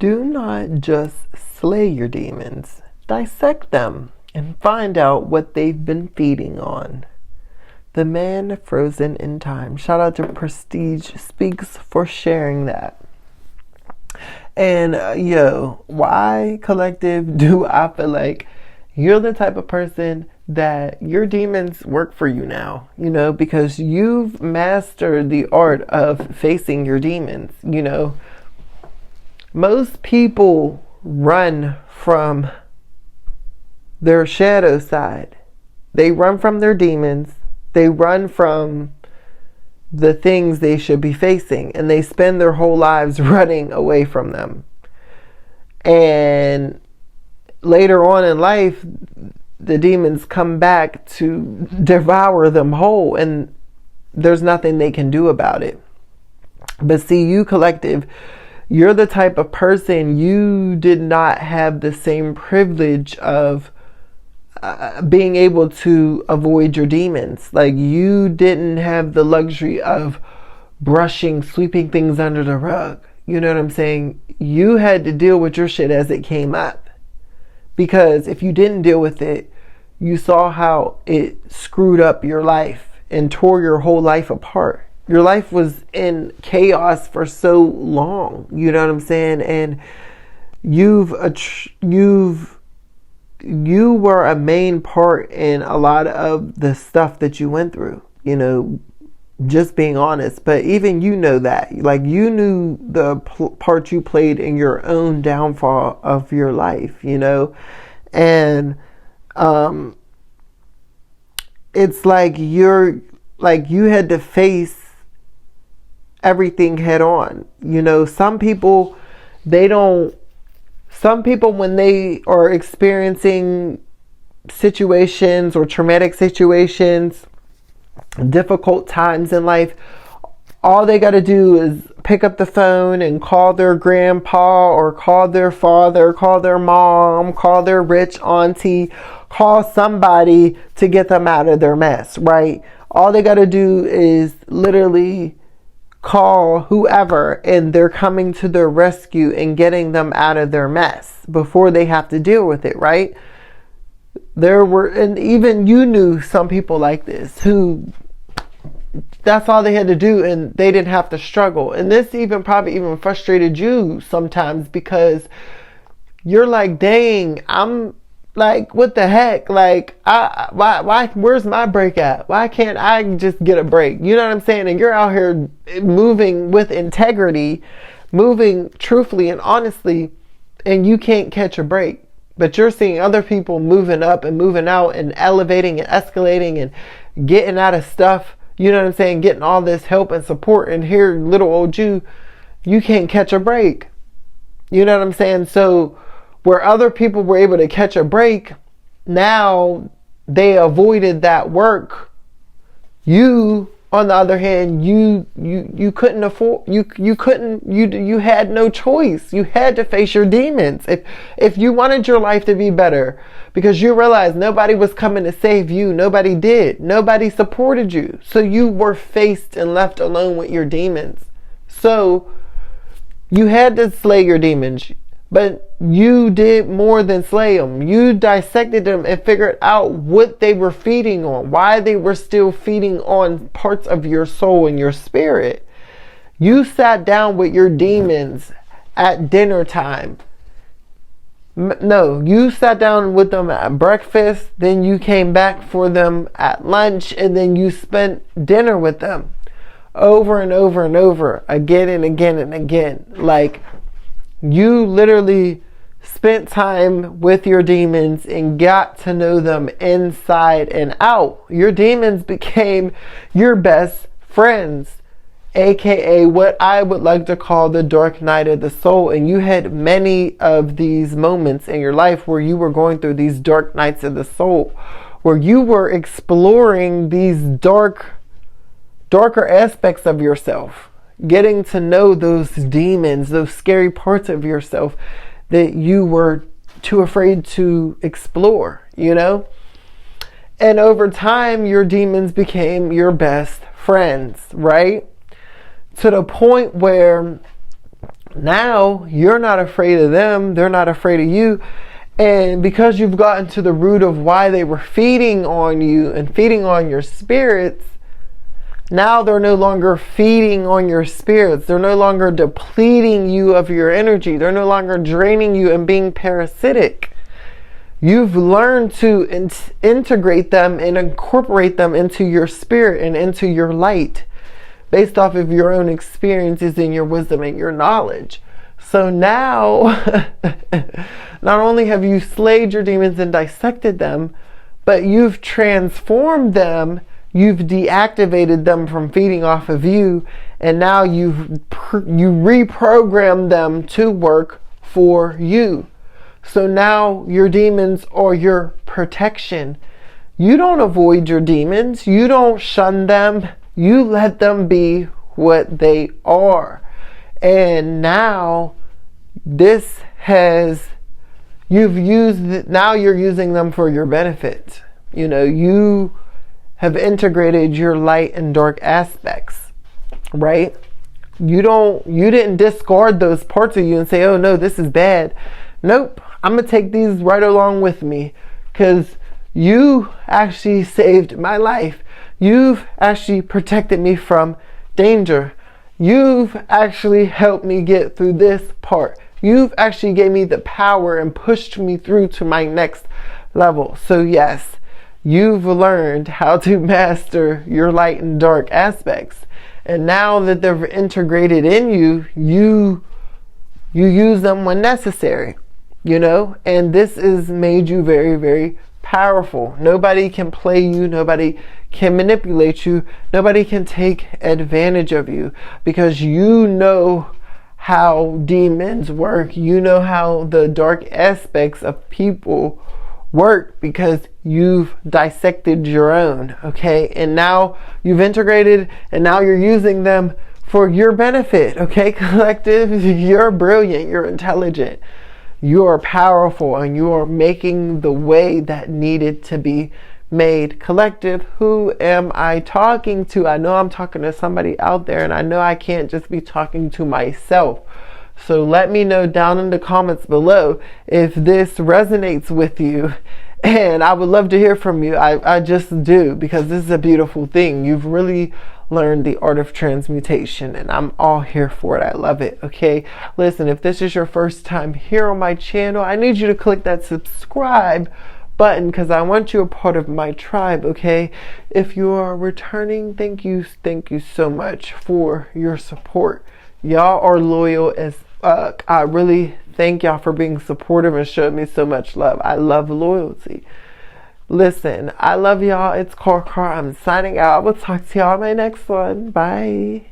Do not just slay your demons. Dissect them and find out what they've been feeding on. The man frozen in time. Shout out to Prestige Speaks for sharing that. And why, collective, do I feel like you're the type of person that your demons work for you now, because you've mastered the art of facing your demons. Most people run from their shadow side. They run from their demons. They run from the things they should be facing, and they spend their whole lives running away from them. And later on in life, the demons come back to devour them whole, and there's nothing they can do about it. But see, you, collective, you're the type of person, you did not have the same privilege of being able to avoid your demons. Like, you didn't have the luxury of sweeping things under the rug. You know what I'm saying? You had to deal with your shit as it came up. Because if you didn't deal with it, you saw how it screwed up your life and tore your whole life apart. Your life was in chaos for so long. You know what I'm saying? And you were a main part in a lot of the stuff that you went through, just being honest. But even that, like, you knew the part you played in your own downfall of your life, and it's like you had to face everything head on. Some people when they are experiencing situations or traumatic situations, difficult times in life, all they got to do is pick up the phone and call their grandpa or call their father, call their mom, call their rich auntie, call somebody to get them out of their mess, right? All they got to do is literally call whoever, and they're coming to their rescue and getting them out of their mess before they have to deal with it, right? And even you knew some people like this who that's all they had to do, and they didn't have to struggle. And this probably even frustrated you sometimes, because you're like, dang, I'm like, what the heck? Like, why, where's my break at? Why can't I just get a break? You know what I'm saying? And you're out here moving with integrity, moving truthfully and honestly, and you can't catch a break. But you're seeing other people moving up and moving out and elevating and escalating and getting out of stuff. You know what I'm saying? Getting all this help and support. And here, little old you can't catch a break. You know what I'm saying? So where other people were able to catch a break, now they avoided that work. You, on the other hand, you couldn't afford, you had no choice. You had to face your demons. If you wanted your life to be better, because you realized nobody was coming to save you. Nobody did. Nobody supported you. So you were faced and left alone with your demons. So you had to slay your demons. But you did more than slay them. You dissected them and figured out what they were feeding on, why they were still feeding on parts of your soul and your spirit. You sat down with your demons at dinner time. No, you sat down with them at breakfast, then you came back for them at lunch, and then you spent dinner with them over and over and over, again and again and again. Like, you literally spent time with your demons and got to know them inside and out. Your demons became your best friends, aka what I would like to call the dark night of the soul. And you had many of these moments in your life where you were going through these dark nights of the soul, where you were exploring these darker aspects of yourself, getting to know those demons, those scary parts of yourself that you were too afraid to explore, And over time, your demons became your best friends, right? To the point where Now you're not afraid of them. They're not afraid of you. And because you've gotten to the root of why they were feeding on you and feeding on your spirits, now they're no longer feeding on your spirits. They're no longer depleting you of your energy. They're no longer draining you and being parasitic. You've learned to integrate them and incorporate them into your spirit and into your light based off of your own experiences and your wisdom and your knowledge. So now, not only have you slayed your demons and dissected them, but you've transformed them, you've deactivated them from feeding off of you, and now you reprogram them to work for you. So now your demons are your protection. You don't avoid your demons. You don't shun them. You let them be what they are. And now you're using them for your benefit. You know, you have integrated your light and dark aspects, right? You didn't discard those parts of you and say, oh no, this is bad. Nope, I'm going to take these right along with me, because you actually saved my life. You've actually protected me from danger. You've actually helped me get through this part. You've actually gave me the power and pushed me through to my next level. So yes, you've learned how to master your light and dark aspects. And now that they're integrated in you, you use them when necessary, you know? And this has made you very, very powerful. Nobody can play you. Nobody can manipulate you. Nobody can take advantage of you, because you know how demons work. You know how the dark aspects of people work, because you've dissected your own, okay? And now you've integrated, and now you're using them for your benefit, okay? Collective, you're brilliant, you're intelligent, you are powerful, and you are making the way that needed to be made. Collective, who am I talking to? I know I'm talking to somebody out there, and I know I can't just be talking to myself. So let me know down in the comments below if this resonates with you. And I would love to hear from you. I just do, because this is a beautiful thing. You've really learned the art of transmutation, and I'm all here for it. I love it. Okay, listen, if this is your first time here on my channel, I need you to click that subscribe button, because I want you a part of my tribe. Okay, if you are returning, thank you so much for your support. Y'all are loyal as fuck. I really thank y'all for being supportive and showing me so much love. I love loyalty. Listen, I love y'all. It's Karkar. I'm signing out. I will talk to y'all in my next one. Bye.